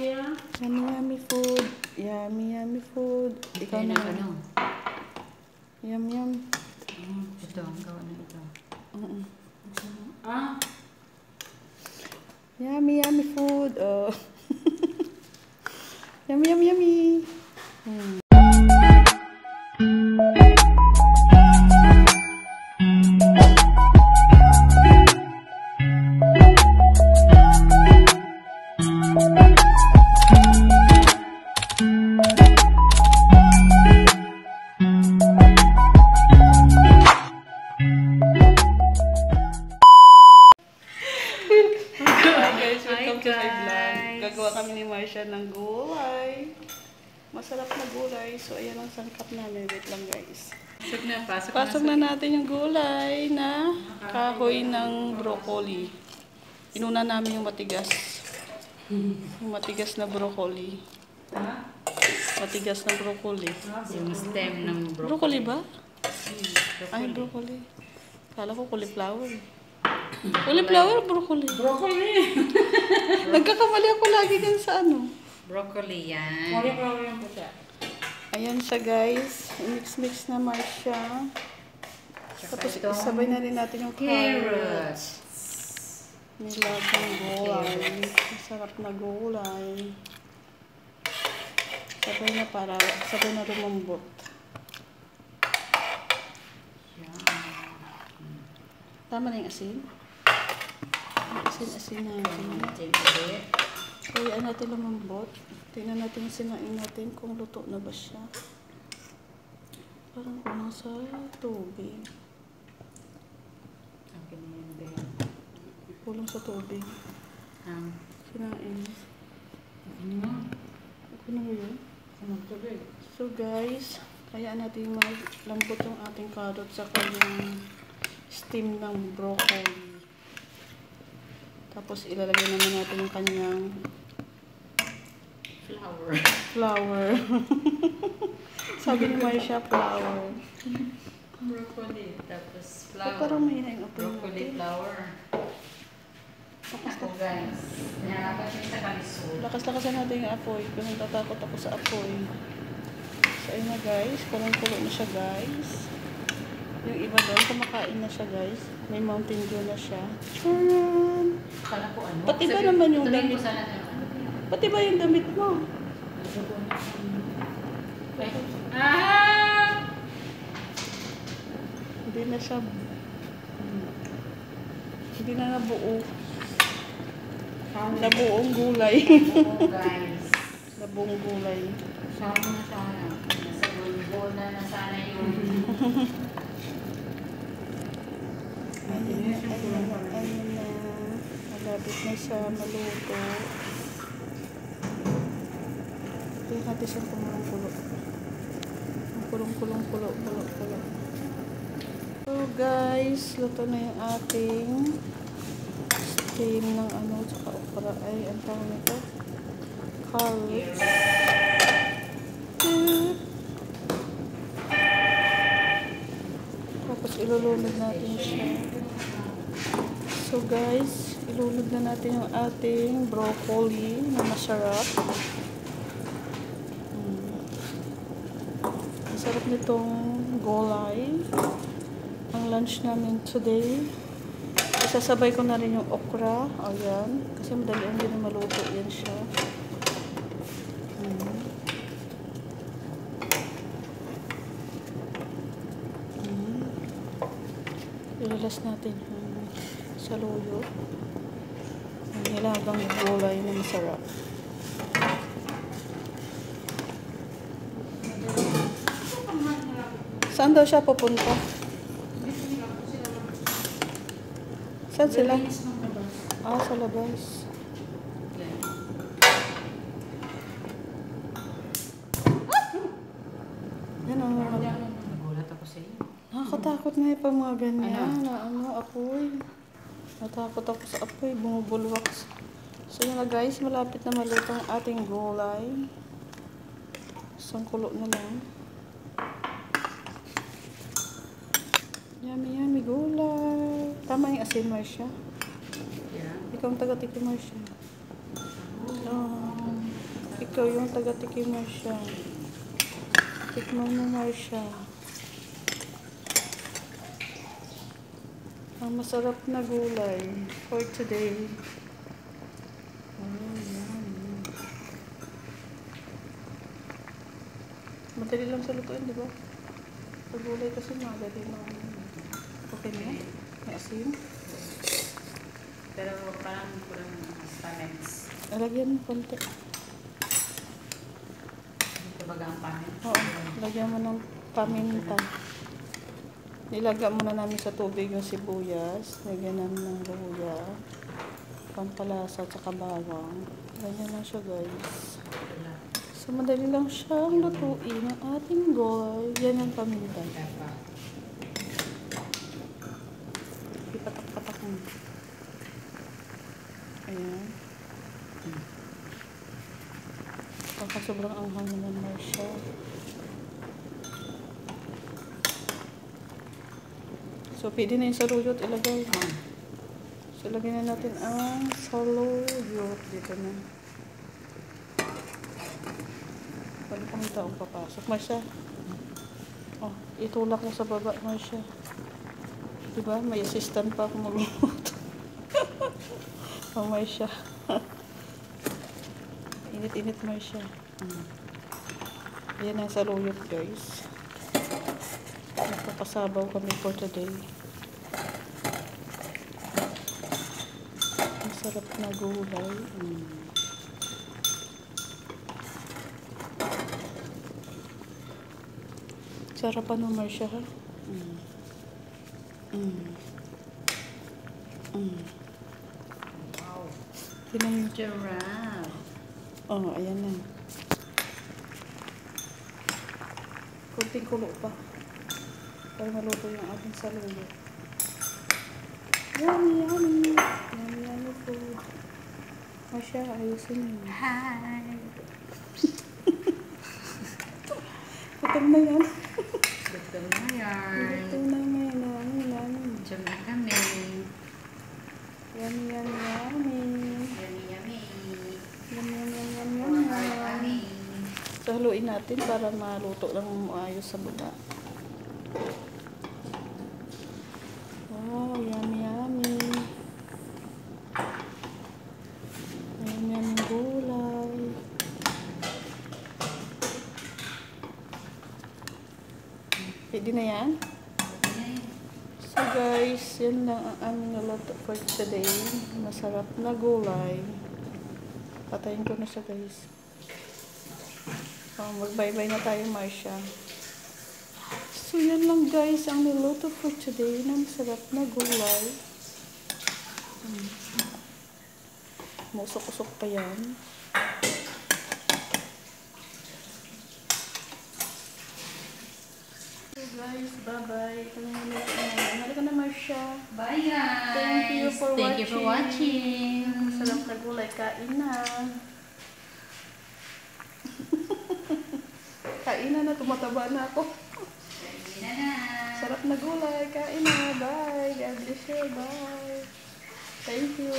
Yummy, yummy food. Yummy, yummy food. Ikaw na. Yum, yum. Ito, ang gawa na ito. Yummy, yummy food. Oh. Yummy, yummy, yummy. Gagawa kami ni Marcia ng gulay. Masarap na gulay. So, ayan ang sangkap namin. Wait lang, guys. Pasok na natin yung gulay na kahoy ng broccoli. Inuna namin yung matigas. Yung matigas na broccoli. Matigas na broccoli. Yung stem ng broccoli. Broccoli ba? Ay, broccoli. Kala ko cauliflower. Cauliflower o broccoli? Broccoli! Nagkakamali ako lagi din sa ano. Broccoli yan. Cauliflower yung pusa. Ayan siya, guys. Mix-mix na siya. Tapos isabay na rin natin yung carrots. Nilagang gulay. Masarap na gulay. Sabay na lumambot. Tama na yung asin? Asin natin. Kayaan natin lumambot. Tingnan natin yung sinain natin kung luto na ba siya. Parang kulang sa tubig. Kulang sa tubig. Sinain. Ano mo yun? So guys, kayaan natin malambot yung ating carrot sa yung steam ng broccoli. Tapos ilalagay naman natin yung kanyang flour. Sabi ni Marcia, flour. Broccoli, tapos flour. Parang may hinaing apoy broccoli natin. flour. Ako guys, nahirapan siya sa kalisol. Lakas-lakasan natin yung apoy. Kung natatakot ako sa apoy. So ayun na guys, kulo na siya guys. Yung iba doon, kumakain na siya guys. May Mountain Dew na siya. Charan! Kala ko ano? Pati ba naman yung damit? Pati ba yung damit mo? Hindi na siya. Hindi na nabuo. Nabuong gulay. Guys. Nabuong gulay. Sama na sana. Nasa bulbol na sana yung... Ayun na. Malapit na siya maluto. Tingnan natin siya kulong-kulo. Kulong-kulo. So guys, luto na yung ating steam ng ano, tsaka okra. Ay, ang tawag nito? Carrots. Tapos ilulunod natin siya. So guys, ilunod na natin yung ating broccoli na masarap. Masarap nitong gulay. Ang lunch namin today. Isasabay ko na rin yung okra. Ayan. Kasi madali ang din maluto. Yan siya. Ilalas natin yung saluyo. Ang nilagang gulay na masarap. Saan daw siya pupunta? Saan sila? Sa labas. Yan ang Nagulat ako sa iyo. nakakatakot na yung mga ganyan. Apoy. Natakot ako sa apoy. Bumubulwak. So yun na guys, malapit na maluto ang ating gulay. Isang kulo na lang. Yummy gulay. Tama yung asin, Marcia. Yeah. Ikaw ang taga-tiki, Marcia. Ikaw yung taga-tikim mo siya. Tikman mo Marsha. Ang masarap na gulay for today. Oh, yummy. Madali lang sa lutuin, di ba? Sa gulay kasi madali lang. Okay na? May asin? Pero parang kurang pamints. Lagyan mo konti. Ito baga ang pamints? Oo, lagyan mo ng paminta. Nilagyan muna namin sa tubig yung sibuyas. Lagyan namin ng luya, pampalasa, tsaka bawang. Ganyan lang siya guys. So madali lang siyang lutuin ang ating gulay. Yan ang paminta. Ipatak-patak mo. Ayan. Baka sobrang anghang naman Marsha. So, pwede na yung saluyot ilagay. So, lagyan na natin ang saluyot. Dito na. Pwede pang taong papasok. Marsha. Oh, itulak mo sa baba, Marsha. Diba? May assistant pa ako magluluto. Oh, Marsha. Init-init, Marsha. Yan ang saluyot, guys. Nagpapasabaw kami for today. Masarap na gulay. Sarapan mo, Marsha, ha? Wow. Tinan mo. Giraffe. Oh, ayan na. Kunting kulo pa. Para maluto yung ating saluyot. Yummy, yummy. Yummy, yummy food. Marsha, ayusin mo. Hi. Gutom na yan. Gutom na yan. Gutom na yan. Yummy, yummy. Diyan na kami. Yummy, yummy, yummy. Yummy, yummy. Yummy, yummy, yummy, Kumakain yummy. kami. So, haluin natin para maluto lang maayos sa baba. Wow, yummy, yummy. Yummy, yummy gulay. Pwede na yan? So guys, yun lang ang aming naluto for today. Masarap na gulay. Patayin ko na siya guys. Mag-bye-bye na tayo, Marsha. So, yan lang guys ang niluto for today ng masarap na gulay. Musok-usok pa yan. So guys, bye-bye. Ito na yung niluto namin. Halika na, Marsha. Bye guys. Thank you for Thank you for watching. Masarap na gulay. Kain na. Kain na, tumataba na ako. Kain na na. Sarap na gulay. Kain na. Bye. God bless you. Bye. Thank you.